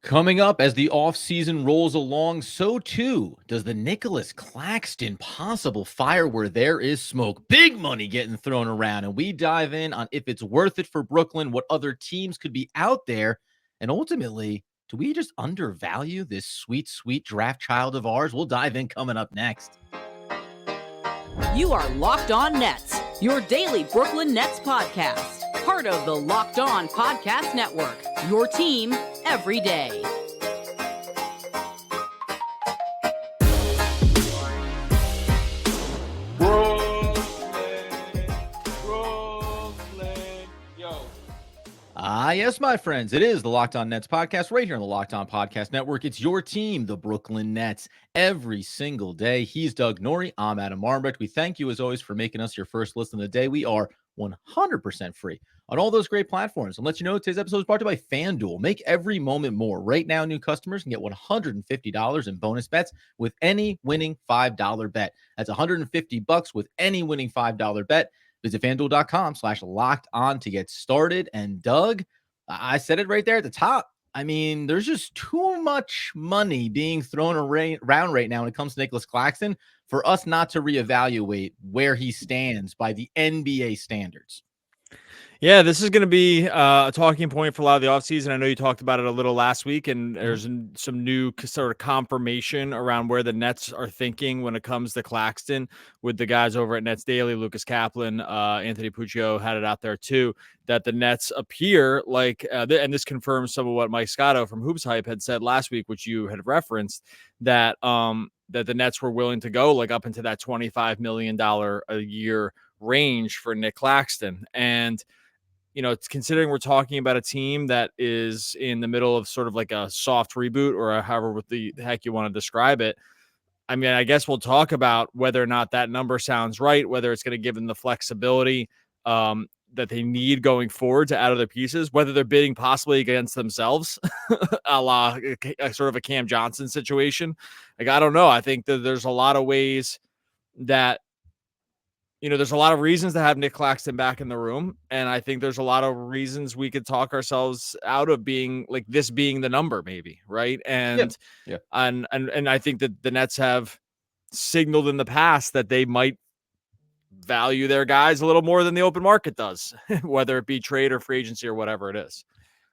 Coming up as the offseason rolls along, so too does the Nicholas Claxton possible fire where there is smoke. Big money getting thrown around, and we dive in on if it's worth it for Brooklyn, what other teams could be out there, and ultimately, do we just undervalue this sweet, sweet draft child of ours? We'll dive in coming up next. You are Locked On Nets, your daily Brooklyn Nets podcast. Part of the Locked On Podcast Network, your team every day. Brooklyn, yo. Yes, my friends, it is the Locked On Nets podcast right here on the Locked On Podcast Network. It's your team, the Brooklyn Nets, every single day. He's Doug Norrie. I'm Adam Armbrecht. We thank you, as always, for making us your first listen of the day. We are 100% free on all those great platforms. And let you know, today's episode is brought to you by FanDuel. Make every moment more. Right now, new customers can get $150 in bonus bets with any winning $5 bet. That's $150 with any winning $5 bet. Visit FanDuel.com/locked on to get started. And Doug, I said it right there at the top. I mean, there's just too much money being thrown around right now when it comes to Nicholas Claxton for us not to reevaluate where he stands by the NBA standards. Yeah, this is going to be a talking point for a lot of the offseason. I know you talked about it a little last week, and there's some new sort of confirmation around where the Nets are thinking when it comes to Claxton with the guys over at Nets Daily. Lucas Kaplan, Anthony Puccio had it out there too, that the Nets appear like, and this confirms some of what Mike Scotto from Hoops Hype had said last week, which you had referenced, that that the Nets were willing to go like up into that $25 million a year range for Nic Claxton. And you know, it's considering we're talking about a team that is in the middle of sort of like a soft reboot or however what the heck you want to describe it. I mean, I guess we'll talk about whether or not that number sounds right, whether it's going to give them the flexibility that they need going forward to add other pieces, whether they're bidding possibly against themselves, a la sort of a Cam Johnson situation. Like, I don't know. I think that there's a lot of ways that, you know, there's a lot of reasons to have Nic Claxton back in the room. And I think there's a lot of reasons we could talk ourselves out of being like this being the number maybe. Right. And, and I think that the Nets have signaled in the past that they might value their guys a little more than the open market does, whether it be trade or free agency or whatever it is.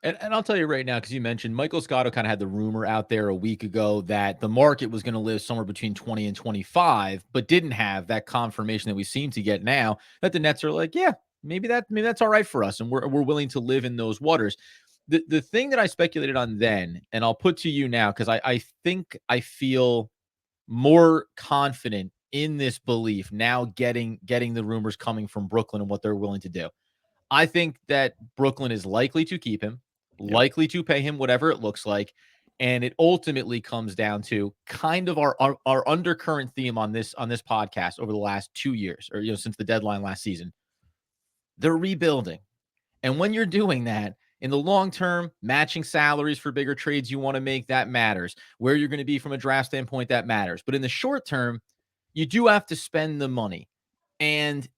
And I'll tell you right now, because you mentioned Michael Scotto kind of had the rumor out there a week ago that the market was going to live somewhere between 20 and 25, but didn't have that confirmation that we seem to get now that the Nets are like, yeah, maybe that's all right for us, and we're willing to live in those waters. The thing that I speculated on then, and I'll put to you now, because I think I feel more confident in this belief now, getting the rumors coming from Brooklyn and what they're willing to do. I think that Brooklyn is likely to keep him. Likely to pay him whatever it looks like. And it ultimately comes down to kind of our undercurrent theme on this podcast over the last 2 years, or, you know, since the deadline last season. They're rebuilding. And when you're doing that, in the long term, matching salaries for bigger trades you want to make, that matters. Where you're going to be from a draft standpoint, that matters. But in the short term, you do have to spend the money. And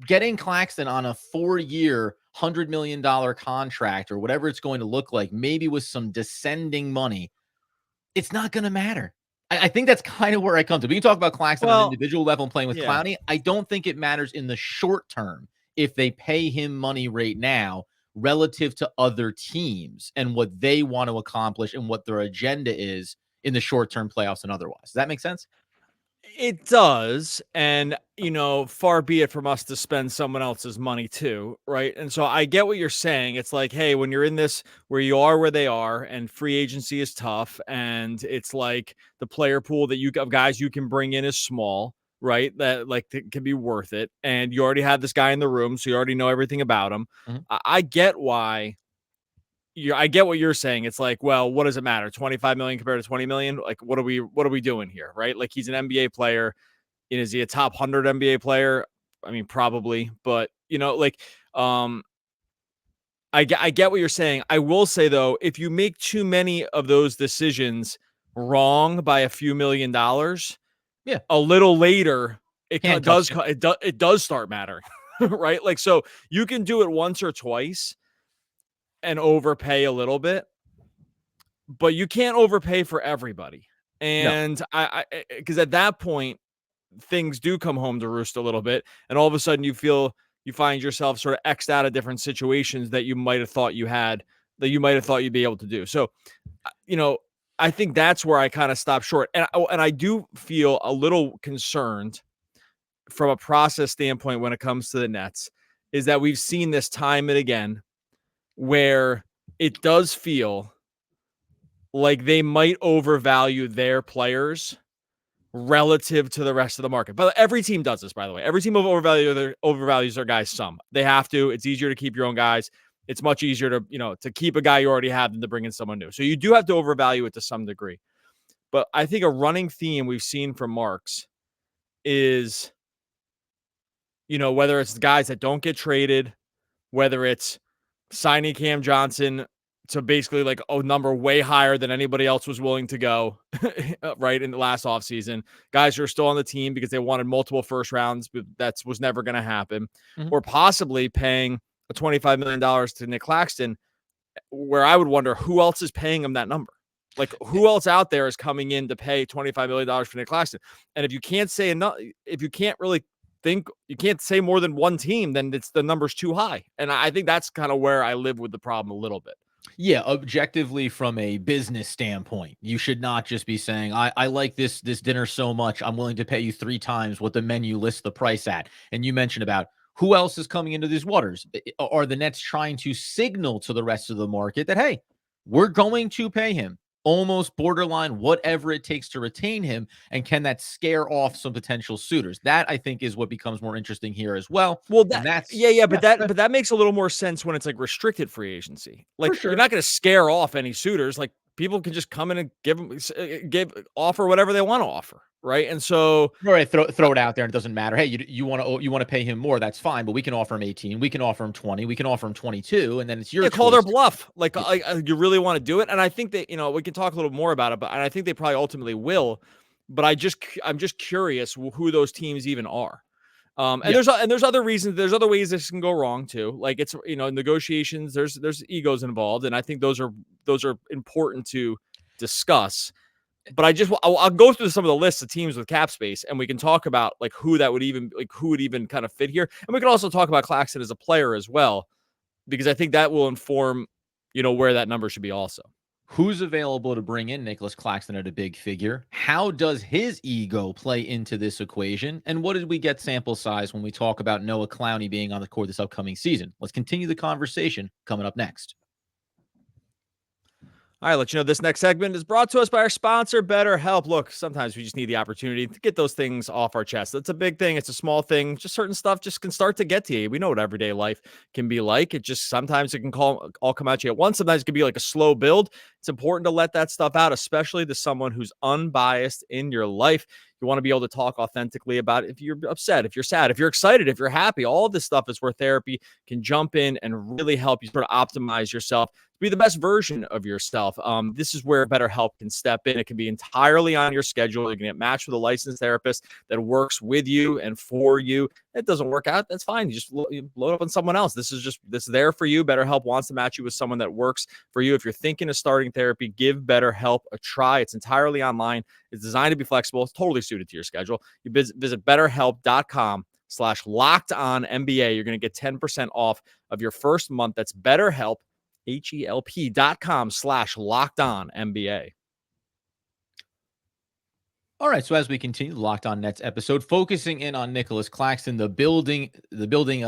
getting Claxton on a 4-year, $100 million contract or whatever it's going to look like, maybe with some descending money, it's not going to matter. I think that's kind of where I come to. We can talk about Claxton on an individual level and playing with Clowney. I don't think it matters in the short term if they pay him money right now relative to other teams and what they want to accomplish and what their agenda is in the short-term playoffs and otherwise. Does that make sense? It does. And, you know, far be it from us to spend someone else's money too. Right. And so I get what you're saying. It's like, hey, when you're in this, where you are, where they are, and free agency is tough. And it's like the player pool that you got guys you can bring in is small, right? That like can be worth it. And you already have this guy in the room, so you already know everything about him. I get why. I get what you're saying. It's like, well, what does it matter? 25 million compared to 20 million? Like, what are we doing here? Right? Like, he's an NBA player. Is he a top 100 NBA player? I mean, probably, but you know, like, I get what you're saying. I will say though, if you make too many of those decisions wrong by a few $1 million, a little later, it does start mattering, right? Like, so you can do it once or twice and overpay a little bit. but you can't overpay for everybody. No. And because at that point, things do come home to roost a little bit. And all of a sudden you find yourself sort of X'd out of different situations that you might have thought you had, that you might have thought you'd be able to do. So, I think that's where I kind of stop short. And I do feel a little concerned from a process standpoint when it comes to the Nets, is that we've seen this time and again where it does feel like they might overvalue their players relative to the rest of the market. But every team does this, by the way. Every team overvalues their guys some. They have to. It's easier to keep your own guys. It's much easier to keep a guy you already have than to bring in someone new. So you do have to overvalue it to some degree. But I think a running theme we've seen from Marks is, whether it's the guys that don't get traded, whether it's signing Cam Johnson to basically like a number way higher than anybody else was willing to go, right, in the last offseason. Guys who are still on the team because they wanted multiple first rounds, but that was never going to happen. Or possibly paying a $25 million to Nic Claxton, where I would wonder who else is paying him that number. Like, who else out there is coming in to pay $25 million for Nic Claxton? And if you can't say enough, if you can't really think, you can't say more than one team, then the number's too high. And I think that's kind of where I live with the problem a little bit. Yeah, objectively from a business standpoint, you should not just be saying, I like this dinner so much, I'm willing to pay you 3 times what the menu lists the price at. And you mentioned about who else is coming into these waters. Are the Nets trying to signal to the rest of the market that, hey, we're going to pay him almost borderline whatever it takes to retain him? And can that scare off some potential suitors? That, I think, is what becomes more interesting here as well. Well, And that's but that makes a little more sense when it's like restricted free agency. Like, sure. You're not going to scare off any suitors. Like, people can just come in and offer whatever they want to offer, right? And so, all right, throw it out there, and it doesn't matter. Hey, you want to pay him more? That's fine, but we can offer him 18, we can offer him 20, we can offer him 22, and then it's your call their choice. bluff. Like, you really want to do it, and I think that we can talk a little more about it, but I think they probably ultimately will. But I'm just curious who those teams even are. And there's other reasons. There's other ways this can go wrong too. Like, it's negotiations. There's egos involved, and I think those are important to discuss. But I'll go through some of the lists of teams with cap space, and we can talk about like who would even kind of fit here, and we can also talk about Claxton as a player as well, because I think that will inform where that number should be also. Who's available to bring in Nicholas Claxton at a big figure? How does his ego play into this equation? And what did we get sample size when we talk about Noah Clowney being on the court this upcoming season? Let's continue the conversation coming up next. All right, let you know this next segment is brought to us by our sponsor, BetterHelp. Look, sometimes we just need the opportunity to get those things off our chest. It's a big thing. It's a small thing. Just certain stuff just can start to get to you. We know what everyday life can be like. It just sometimes it can all come at you at once. Sometimes it can be like a slow build. It's important to let that stuff out, especially to someone who's unbiased in your life. You want to be able to talk authentically about it. If you're upset, if you're sad, if you're excited, if you're happy, all of this stuff is where therapy can jump in and really help you sort of optimize yourself, be the best version of yourself. This is where BetterHelp can step in. It can be entirely on your schedule. You can get matched with a licensed therapist that works with you and for you. It doesn't work out, that's fine. You just load up on someone else. This is there for you. BetterHelp wants to match you with someone that works for you. If you're thinking of starting therapy, give BetterHelp a try. It's entirely online. It's designed to be flexible. It's totally suited to your schedule. You visit BetterHelp.com/LockedOnNBA. You're going to get 10% off of your first month. That's BetterHelp, HELP.com/LockedOnNBA. All right, so as we continue the Locked On Nets episode, focusing in on Nicholas Claxton, the building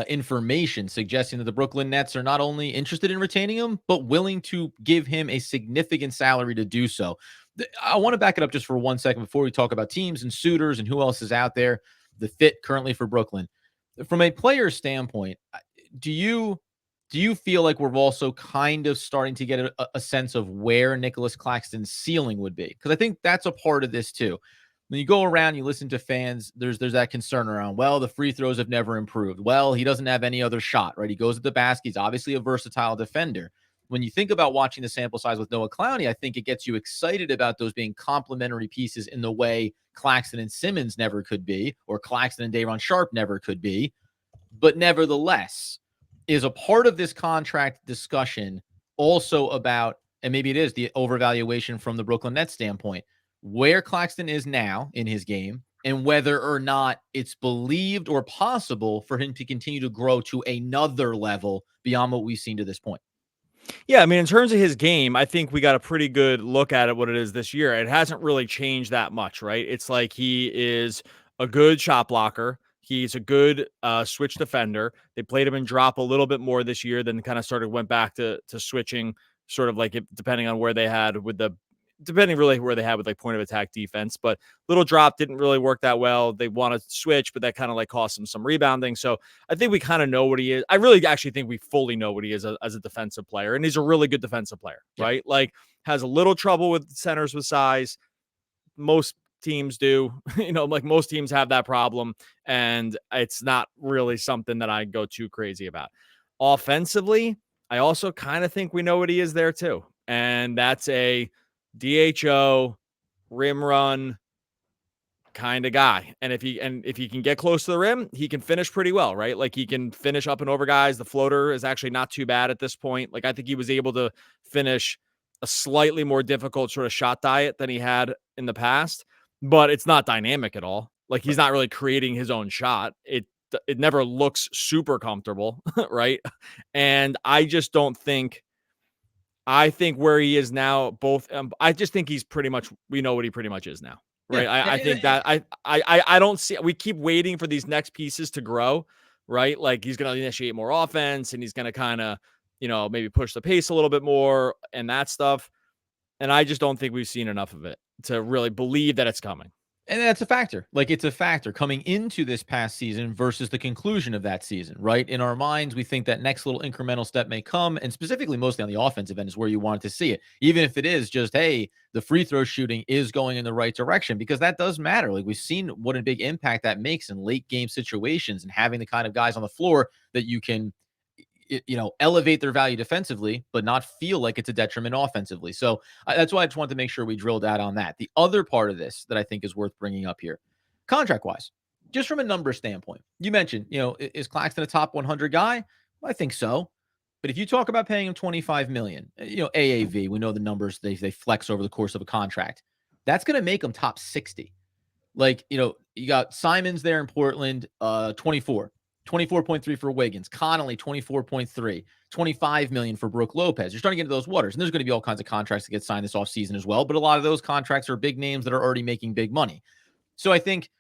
information suggesting that the Brooklyn Nets are not only interested in retaining him, but willing to give him a significant salary to do so. I want to back it up just for 1 second before we talk about teams and suitors and who else is out there, the fit currently for Brooklyn. From a player standpoint, do you feel like we're also kind of starting to get a sense of where Nicholas Claxton's ceiling would be? Because I think that's a part of this too. When you go around, you listen to fans, there's that concern around, well, the free throws have never improved. Well, he doesn't have any other shot, right? He goes at the basket. He's obviously a versatile defender. When you think about watching the sample size with Noah Clowney, I think it gets you excited about those being complementary pieces in the way Claxton and Simmons never could be, or Claxton and Day'Ron Sharpe never could be. But nevertheless, is a part of this contract discussion also about and maybe it is the overvaluation from the Brooklyn Nets standpoint, where Claxton is now in his game and whether or not it's believed or possible for him to continue to grow to another level beyond what we've seen to this point. Yeah, I mean, in terms of his game, I think we got a pretty good look at it, what it is this year. It hasn't really changed that much, right? It's like he is a good shot blocker. He's a good switch defender. They played him in drop a little bit more this year, then kind of went back to switching, sort of like depending on where they had with like point of attack defense. But little drop didn't really work that well. They want to switch, but that kind of like cost them some rebounding. So I think we kind of know what he is. I really actually think we fully know what he is as a defensive player. And he's a really good defensive player, right? Like has a little trouble with centers with size. Most teams do, like most teams have that problem. And it's not really something that I go too crazy about. Offensively, I also kind of think we know what he is there too. And that's a DHO, rim run kind of guy. And if he can get close to the rim, he can finish pretty well, right? Like he can finish up and over guys. The floater is actually not too bad at this point. Like I think he was able to finish a slightly more difficult sort of shot diet than he had in the past, but it's not dynamic at all. Like he's not really creating his own shot. It never looks super comfortable, right? And I just don't think I think where he is now, I just think we know what he pretty much is now, right? Yeah. I think that I don't see, we keep waiting for these next pieces to grow, right? Like he's going to initiate more offense and he's going to kind of, maybe push the pace a little bit more and that stuff. And I just don't think we've seen enough of it to really believe that it's coming. And that's a factor. Like it's a factor coming into this past season versus the conclusion of that season, right? In our minds, we think that next little incremental step may come, and specifically mostly on the offensive end is where you want to see it. Even if it is just, hey, the free throw shooting is going in the right direction, because that does matter. Like we've seen what a big impact that makes in late game situations and having the kind of guys on the floor that you can elevate their value defensively, but not feel like it's a detriment offensively. So that's why I just wanted to make sure we drilled out on that. The other part of this that I think is worth bringing up here, contract wise, just from a number standpoint, you mentioned, is Claxton a top 100 guy? Well, I think so. But if you talk about paying him $25 million, AAV, we know the numbers, they flex over the course of a contract. That's going to make him top 60. Like, you got Simons there in Portland, 24.3 for Wiggins, Connolly 24.3, 25 million for Brook Lopez. You're starting to get into those waters, and there's going to be all kinds of contracts that get signed this offseason as well. But a lot of those contracts are big names that are already making big money. So I think,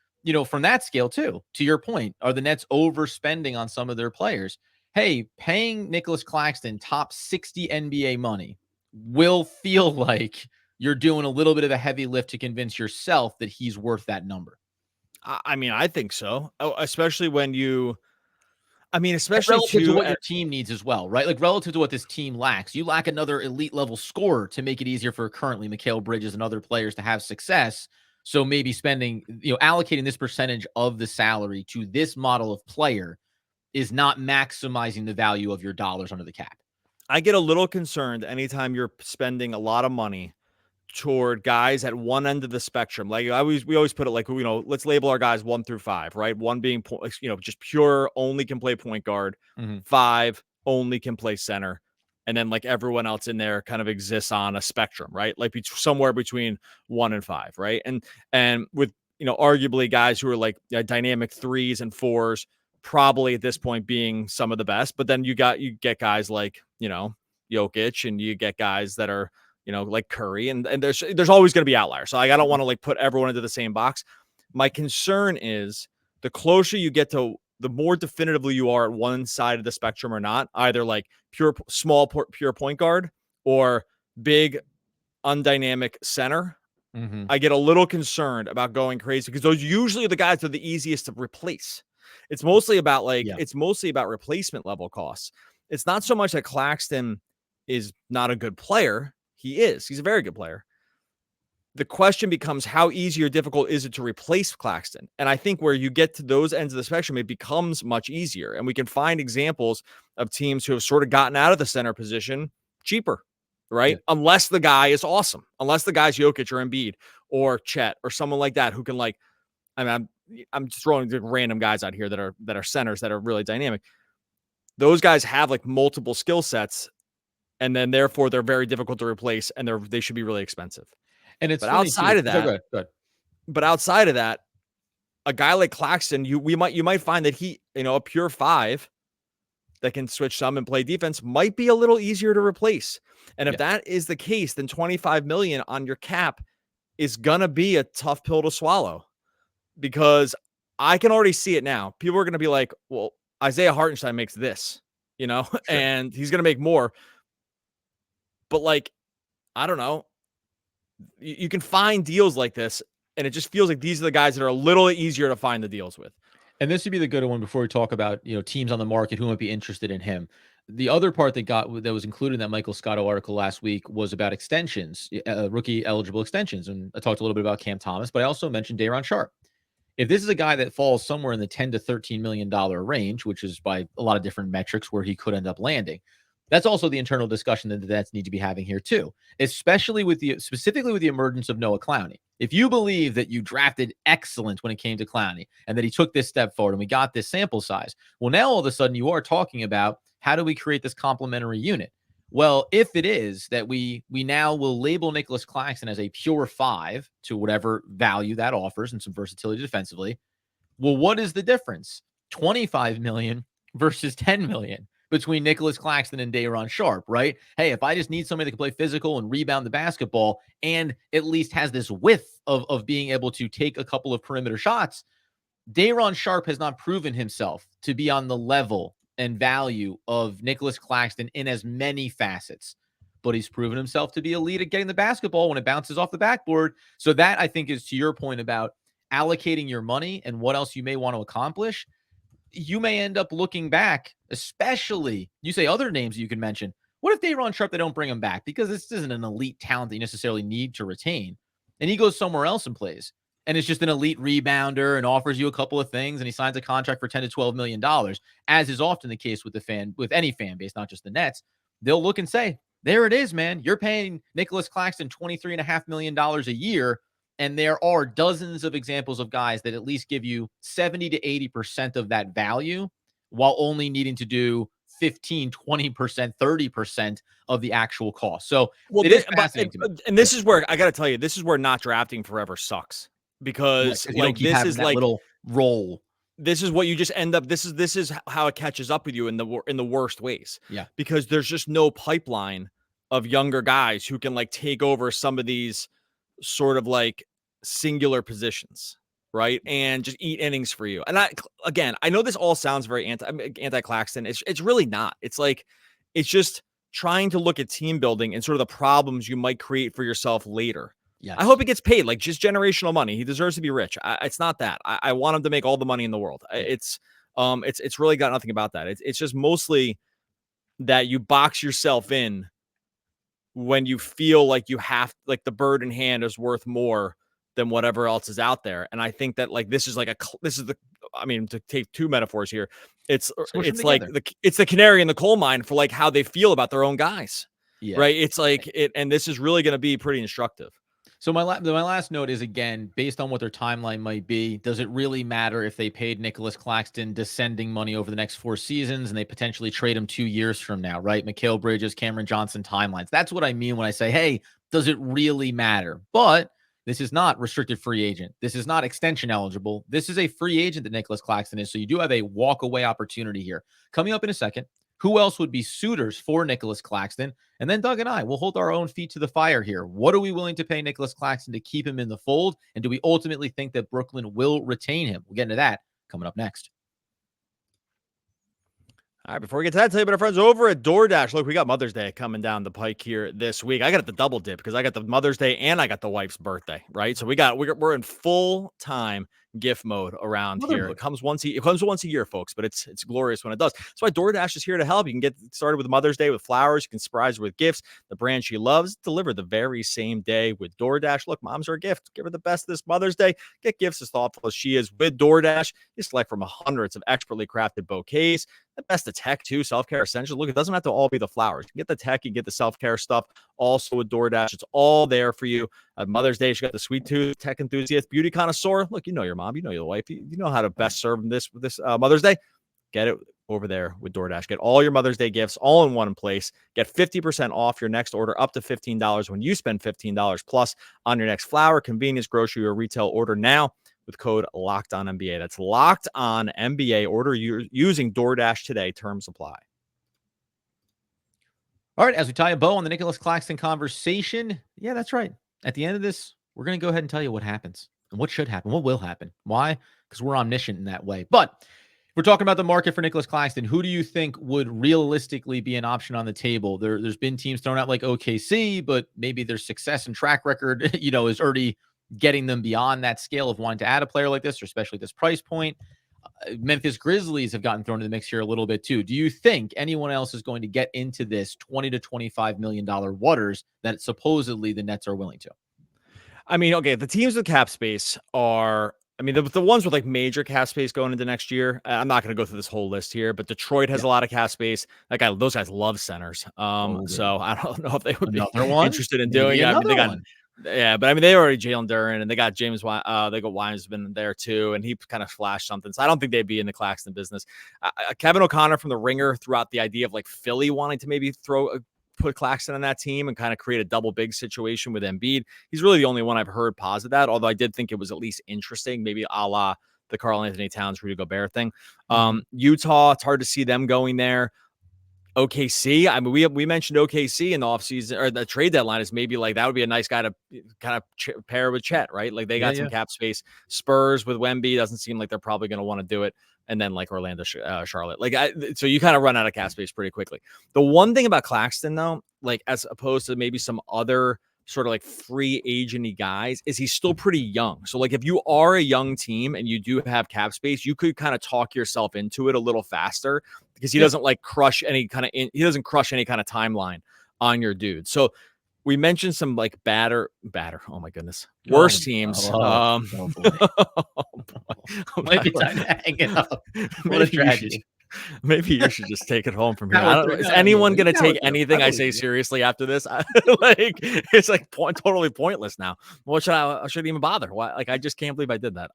from that scale too, to your point, are the Nets overspending on some of their players? Hey, paying Nic Claxton top 60 NBA money will feel like you're doing a little bit of a heavy lift to convince yourself that he's worth that number. I mean, I think so, especially especially relative to what your team needs as well, right? Like relative to what this team lacks. You lack another elite level scorer to make it easier for currently Mikal Bridges and other players to have success. So maybe spending, allocating this percentage of the salary to this model of player is not maximizing the value of your dollars under the cap. I get a little concerned anytime you're spending a lot of money toward guys at one end of the spectrum. Like we always put it like, let's label our guys 1 through 5, right? 1 being, just pure, only can play point guard. 5 only can play center. And then like everyone else in there kind of exists on a spectrum, right? Like somewhere between 1 and 5, right? And with, arguably guys who are like dynamic 3s and 4s, probably at this point being some of the best. But then you get guys like, Jokic, and you get guys that are, like Curry, and there's always going to be outliers. So I don't want to like put everyone into the same box. My concern is the closer you get to, the more definitively you are at one side of the spectrum or not, either like pure point guard or big undynamic center. I get a little concerned about going crazy because those usually are the guys that are the easiest to replace. It's mostly about replacement level costs. It's not so much that Claxton is not a good player. He's a very good player. The question becomes how easy or difficult is it to replace Claxton? And I think where you get to those ends of the spectrum, it becomes much easier. And we can find examples of teams who have sort of gotten out of the center position cheaper, right? Yeah. Unless the guy is awesome, unless the guy's Jokic or Embiid or Chet or someone like that who can I'm just throwing random guys out here that are centers that are really dynamic. Those guys have like multiple skill sets and then therefore they're very difficult to replace, and they should be really expensive. And it's But funny outside too. of that, Go ahead. but outside of that, a guy like Claxton, you might find that he, a pure 5 that can switch some and play defense might be a little easier to replace. And if that is the case, then 25 million on your cap is gonna be a tough pill to swallow, because I can already see it now. People are gonna be like, well, Isaiah Hartenstein makes this, Sure. and he's gonna make more. But like, I don't know. You can find deals like this, and it just feels like these are the guys that are a little easier to find the deals with. And this would be the good one before we talk about, teams on the market who might be interested in him. The other part that was included in that Michael Scotto article last week was about extensions, rookie eligible extensions. And I talked a little bit about Cam Thomas, but I also mentioned Day'Ron Sharpe. If this is a guy that falls somewhere in the $10 to $13 million range, which is by a lot of different metrics where he could end up landing, that's also the internal discussion that the Nets need to be having here too, especially specifically with the emergence of Noah Clowney. If you believe that you drafted excellent when it came to Clowney and that he took this step forward and we got this sample size, well, now all of a sudden you are talking about how do we create this complementary unit? Well, if it is that we now will label Nicholas Claxton as a pure 5 to whatever value that offers and some versatility defensively, well, what is the difference? 25 million versus 10 million between Nicholas Claxton and Day'Ron Sharpe, right? Hey, if I just need somebody that can play physical and rebound the basketball and at least has this width of being able to take a couple of perimeter shots, Day'Ron Sharpe has not proven himself to be on the level and value of Nicholas Claxton in as many facets, but he's proven himself to be elite at getting the basketball when it bounces off the backboard. So that, I think, is to your point about allocating your money and what else you may want to accomplish. You may end up looking back, especially you say other names you can mention. What if Day'Ron Sharpe, they don't bring him back because this isn't an elite talent that you necessarily need to retain, and he goes somewhere else and plays, and it's just an elite rebounder and offers you a couple of things, and he signs a contract for $10 to $12 million, as is often the case with any fan base, not just the Nets. They'll look and say, there it is, man. You're paying Nicholas Claxton $23.5 million a year. And there are dozens of examples of guys that at least give you 70 to 80% of that value while only needing to do 15, 20%, 30% of the actual cost. So it is fascinating to me. And this is where I got to tell you, this is where not drafting forever sucks, because like this is like little roll. This is what you just end up. This is how it catches up with you in the worst ways. Yeah, because there's just no pipeline of younger guys who can like take over some of these sort of like singular positions, right? And just eat innings for you. And I know this all sounds very anti-Claxton. It's really not. It's like, it's just trying to look at team building and sort of the problems you might create for yourself later. Yeah. I hope he gets paid like just generational money. He deserves to be rich. It's not that. I want him to make all the money in the world. It's really got nothing about that. It's just mostly that you box yourself in when you feel like you have, like the bird in hand is worth more than whatever else is out there. And I think that like, to take two metaphors here, it's like it's the canary in the coal mine for like how they feel about their own guys. Yeah. Right. It's like and this is really going to be pretty instructive. So my last note is, again, based on what their timeline might be, does it really matter if they paid Nicholas Claxton descending money over the next 4 seasons and they potentially trade him 2 years from now, right? Mikal Bridges, Cameron Johnson timelines. That's what I mean when I say, hey, does it really matter? But this is not restricted free agent. This is not extension eligible. This is a free agent that Nicholas Claxton is. So you do have a walk away opportunity here. Coming up in a second, who else would be suitors for Nicholas Claxton? And then Doug and I will hold our own feet to the fire here. What are we willing to pay Nicholas Claxton to keep him in the fold? And do we ultimately think that Brooklyn will retain him? We'll get into that coming up next. All right, before we get to that, tell you about our friends over at DoorDash. Look, we got Mother's Day coming down the pike here this week. I got the double dip because I got the Mother's Day and I got the wife's birthday, right? So we're in full time gift mode around here. It comes once a year, folks, but it's glorious when it does. That's why DoorDash is here to help. You can get started with Mother's Day with flowers. You can surprise her with gifts. The brand she loves, delivered the very same day with DoorDash. Look, moms are a gift. Give her the best this Mother's Day. Get gifts as thoughtful as she is with DoorDash. You select from hundreds of expertly crafted bouquets. The best of tech too, self-care essentials. Look, it doesn't have to all be the flowers. You get the tech, you get the self-care stuff. Also with DoorDash, it's all there for you. Mother's Day, she got the sweet tooth, tech enthusiast, beauty connoisseur. Look, you know your mom, you know your wife, you know how to best serve them this Mother's Day. Get it over there with DoorDash. Get all your Mother's Day gifts all in one place. Get 50% off your next order up to $15 when you spend $15 plus on your next flour, convenience, grocery, or retail order now with code LOCKEDONNBA. That's Locked On NBA. Order using DoorDash today. Terms apply. All right, as we tie a bow on the Nicholas Claxton conversation, yeah, that's right. At the end of this, we're going to go ahead and tell you what happens and what should happen, what will happen. Why? Because we're omniscient in that way. But we're talking about the market for Nicholas Claxton. Who do you think would realistically be an option on the table? There's been teams thrown out like OKC, but maybe their success and track record, is already getting them beyond that scale of wanting to add a player like this, or especially this price point. Memphis Grizzlies have gotten thrown in the mix here a little bit too. Do you think anyone else is going to get into this $20 to $25 million waters that supposedly the Nets are willing to? I mean, okay, the teams with cap space are, the ones with like major cap space going into next year. I'm not going to go through this whole list here, but Detroit has a lot of cap space. Those guys love centers. So I don't know if they would be interested in doing it. They got. Yeah, but they already Jalen Duren, and they got James. They got Wiseman there too, and he kind of flashed something. So I don't think they'd be in the Claxton business. Kevin O'Connor from The Ringer threw out the idea of like Philly wanting to maybe put Claxton on that team and kind of create a double big situation with Embiid. He's really the only one I've heard posit that, although I did think it was at least interesting, maybe a la the Karl Anthony Towns, Rudy Gobert thing. Utah, it's hard to see them going there. OKC, we mentioned OKC in the offseason or the trade deadline is maybe like that would be a nice guy to kind of pair with Chet, right? Like they got some cap space. Spurs with Wemby doesn't seem like they're probably going to want to do it. And then like Orlando, Charlotte, so you kind of run out of cap space pretty quickly. The one thing about Claxton though, like as opposed to maybe some other sort of like free agenty guys, is he's still pretty young. So like if you are a young team and you do have cap space, you could kind of talk yourself into it a little faster because he doesn't like crush any kind of timeline on your dude. So we mentioned some like batter. Oh my goodness, worse teams. Might be time to hang it up. What a tragedy. Maybe you should just take it home from here. Is anyone going to take anything I say seriously after this? It's like totally pointless now. What should I shouldn't even bother. Why? Like, I just can't believe I did that.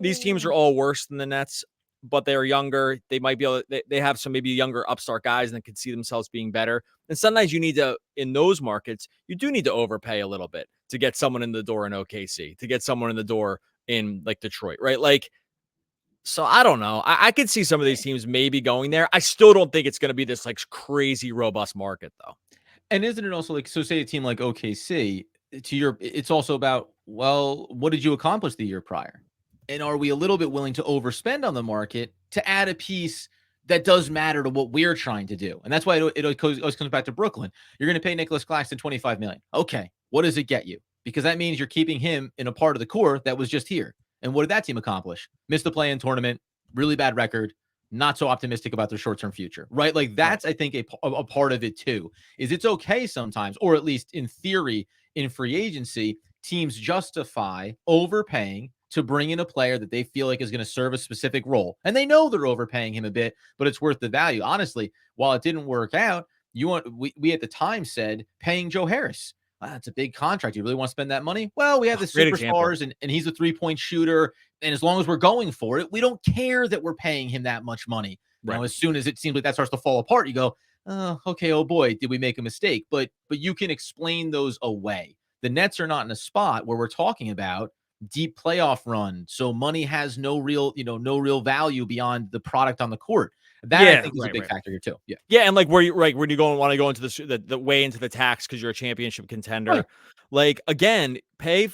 These teams are all worse than the Nets, but they're younger. They might be able to, they have some maybe younger upstart guys and that can see themselves being better. And sometimes you need to, in those markets, you do need to overpay a little bit to get someone in the door in OKC, to get someone in the door in like Detroit, right? Like, so I don't know. I could see some of these teams maybe going there. I still don't think it's going to be this like crazy robust market though. And isn't it also like, so say a team like OKC, it's also about, well, what did you accomplish the year prior? And are we a little bit willing to overspend on the market to add a piece that does matter to what we're trying to do? And that's why it always comes back to Brooklyn. You're going to pay Nicholas Claxton $25 million. Okay, what does it get you? Because that means you're keeping him in a part of the core that was just here. And what did that team accomplish? Missed the play-in tournament, really bad record, not so optimistic about their short-term future, right? Like that's, I think, a part of it too, is it's okay sometimes, or at least in theory, in free agency, teams justify overpaying to bring in a player that they feel like is going to serve a specific role. And they know they're overpaying him a bit, but it's worth the value. Honestly, while it didn't work out, we at the time said paying Joe Harris. It's a big contract. You really want to spend that money? Well, we have the superstars and he's a 3-point shooter. And as long as we're going for it, we don't care that we're paying him that much money. Right. Now, as soon as it seems like that starts to fall apart, you go, oh, okay, oh boy, did we make a mistake? But you can explain those away. The Nets are not in a spot where we're talking about deep playoff run. So money has no real value beyond the product on the court. That I think is a big factor here too. Yeah. And like when you want to go into the way into the tax because you're a championship contender, right. Like again, pay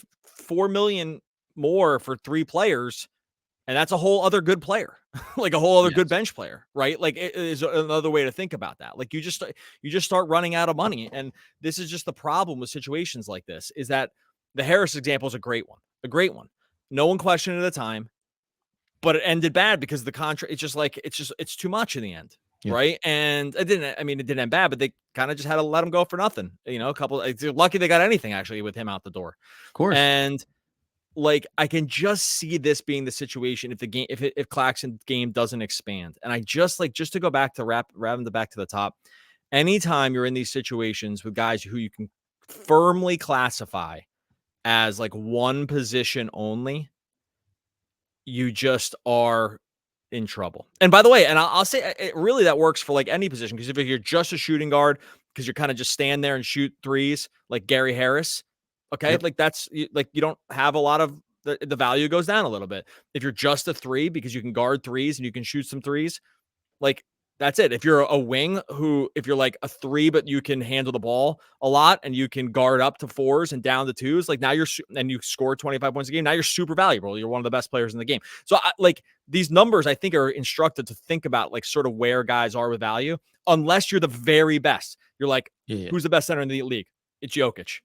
$4 million more for 3 players, and that's a whole other good player, like a whole other good bench player, right? Like it is another way to think about that. Like you just start running out of money, and this is just the problem with situations like this. Is that the Harris example is a great one. No one questioned it at the time. But it ended bad because the contract, it's too much in the end. Yeah. Right. And it didn't end bad, but they kind of just had to let him go for nothing. Lucky they got anything actually with him out the door. Of course. And like, I can just see this being the situation if Claxton's game doesn't expand. And I just to go back to wrapping back to the top, anytime you're in these situations with guys who you can firmly classify as like one position only, you just are in trouble. And by the way, and I'll say really that works for like any position, because if you're just a shooting guard, because you're kind of just stand there and shoot threes like Gary Harris, okay, Yep. like that's like you don't have a lot of the value goes down a little bit. If you're just a three because you can guard threes and you can shoot some threes, like that's it. If you're a wing if you're like a three, but you can handle the ball a lot and you can guard up to fours and down to twos, like now and you score 25 points a game. Now you're super valuable. You're one of the best players in the game. So like these numbers, I think are instructed to think about like sort of where guys are with value, unless you're the very best. You're like, who's the best center in the league? It's Jokic.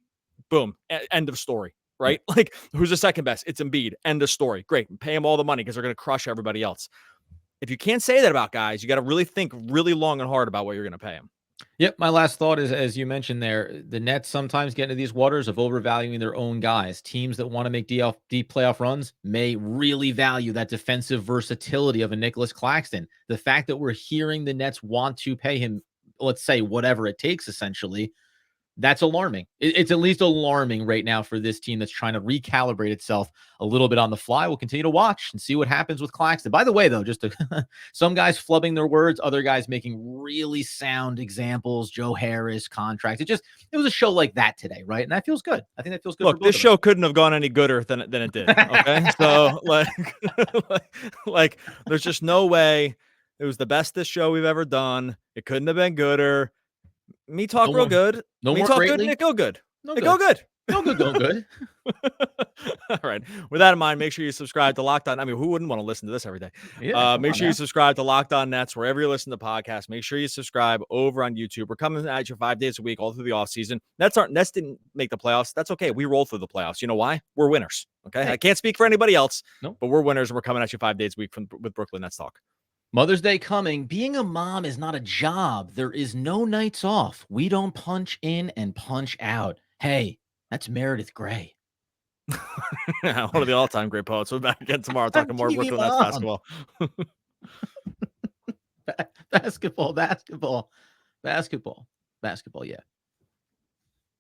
Boom. End of story. Right? Yeah. Like who's the second best? It's Embiid. End of story. Great. Pay him all the money because they're going to crush everybody else. If you can't say that about guys, you got to really think really long and hard about what you're going to pay them. Yep. My last thought is, as you mentioned there, the Nets sometimes get into these waters of overvaluing their own guys. Teams that want to make deep playoff runs may really value that defensive versatility of a Nic Claxton. The fact that we're hearing the Nets want to pay him, let's say, whatever it takes, essentially, that's alarming. It's at least alarming right now for this team that's trying to recalibrate itself a little bit on the fly. We'll continue to watch and see what happens with Claxton. By the way, though, just some guys flubbing their words, other guys making really sound examples. Joe Harris contract. It was a show like that today, right? And that feels good. I think that feels good. Look, this show couldn't have gone any gooder than it did. Okay, so like, there's just no way. It was the best this show we've ever done. It couldn't have been gooder. Me talk real good. No Me more talk greatly. Good. Nick go good. No Nick good. go good. No good. Go good. All right. With that in mind, make sure you subscribe to Locked On. I mean, who wouldn't want to listen to this every day? Yeah. Make sure you subscribe to Locked On Nets wherever you listen to podcasts. Make sure you subscribe over on YouTube. We're coming at you 5 days a week all through the offseason. Nets didn't make the playoffs. That's okay. We roll through the playoffs. You know why? We're winners. Okay. Hey. I can't speak for anybody else, but we're winners, and we're coming at you 5 days a week with Brooklyn Nets Talk. Mother's Day coming. Being a mom is not a job. There is no nights off. We don't punch in and punch out. Hey, that's Meredith Grey. One of the all-time great poets. We'll be back again tomorrow talking more Brooklyn Nets basketball. Basketball. Yeah.